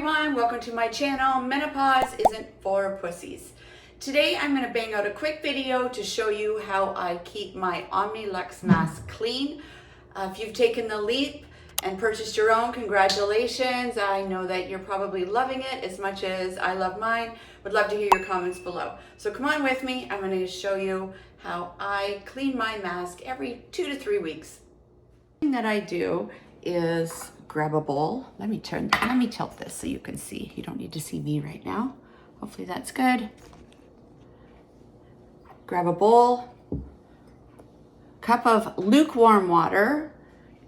Everyone, welcome to my channel. Menopause isn't for pussies. Today I'm going to bang out a quick video to show you how I keep my Omnilux mask clean. If you've taken the leap and purchased your own, congratulations. I know that you're probably loving it as much as I love mine. Would love to hear your comments below. So come on with me. I'm going to show you how I clean my mask every 2 to 3 weeks. The thing that I do is grab a bowl. Let me tilt this so you can see. You don't need to see me right now. Hopefully that's good. Grab a bowl, cup of lukewarm water.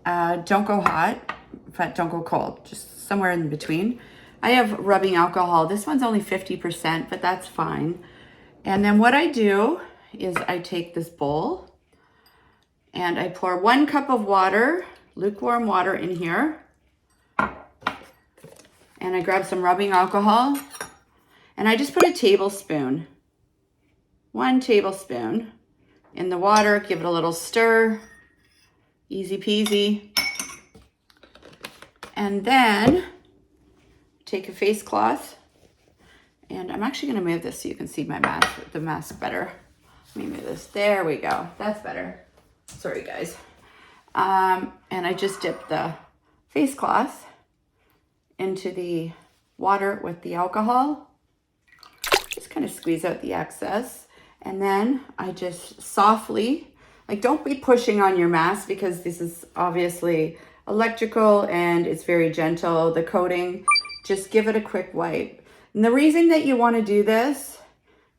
Don't go hot, but don't go cold, just somewhere in between. I have rubbing alcohol. This one's only 50%, but that's fine. And then what I do is I take this bowl and I pour 1 cup of water, lukewarm water in here. And I grab some rubbing alcohol and I just put a tablespoon, 1 tablespoon in the water, give it a little stir, easy peasy. And then take a face cloth, and I'm actually gonna move this so you can see the mask better. Let me move this, there we go, that's better. Sorry guys. And I just dip the face cloth into the water with the alcohol. Just kind of squeeze out the excess. And then I just softly, like, don't be pushing on your mask because this is obviously electrical and it's very gentle, the coating. Just give it a quick wipe. And the reason that you want to do this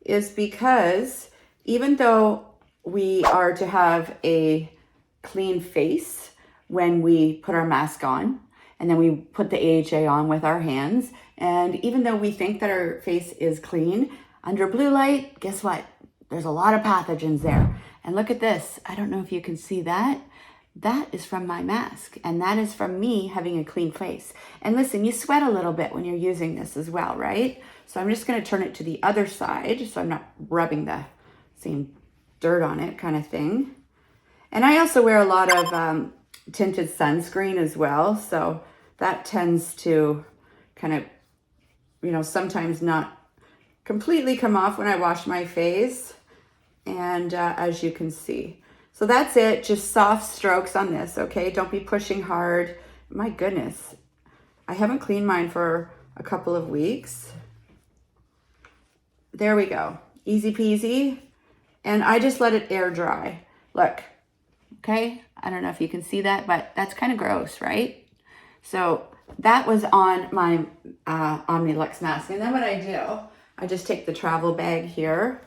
is because even though we are to have a clean face when we put our mask on, and then we put the AHA on with our hands, and even though we think that our face is clean, under blue light, guess what? There's a lot of pathogens there. And look at this. I don't know if you can see that. That is from my mask, and that is from me having a clean face. And listen, you sweat a little bit when you're using this as well, right? So I'm just gonna turn it to the other side so I'm not rubbing the same dirt on it kind of thing. And I also wear a lot of tinted sunscreen as well, so that tends to kind of, you know, sometimes not completely come off when I wash my face. And as you can see, so that's it, just soft strokes on this, okay? Don't be pushing hard. My goodness, I haven't cleaned mine for a couple of weeks. There we go, easy peasy. And I just let it air dry. Look, okay? I don't know if you can see that, but that's kind of gross, right? So that was on my Omnilux mask. And then what I do, I just take the travel bag here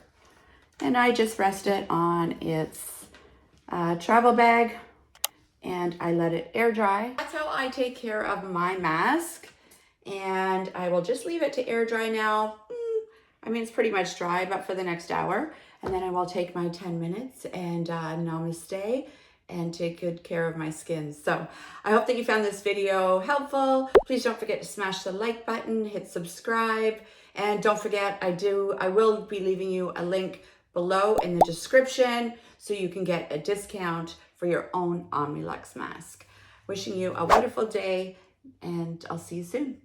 and I just rest it on its travel bag and I let it air dry. That's how I take care of my mask. And I will just leave it to air dry now. I mean, it's pretty much dry, but for the next hour. And then I will take my 10 minutes and namaste and take good care of my skin. So I hope that you found this video helpful. Please don't forget to smash the like button, hit subscribe, and don't forget, I will be leaving you a link below in the description so you can get a discount for your own Omnilux mask. Wishing you a wonderful day, and I'll see you soon.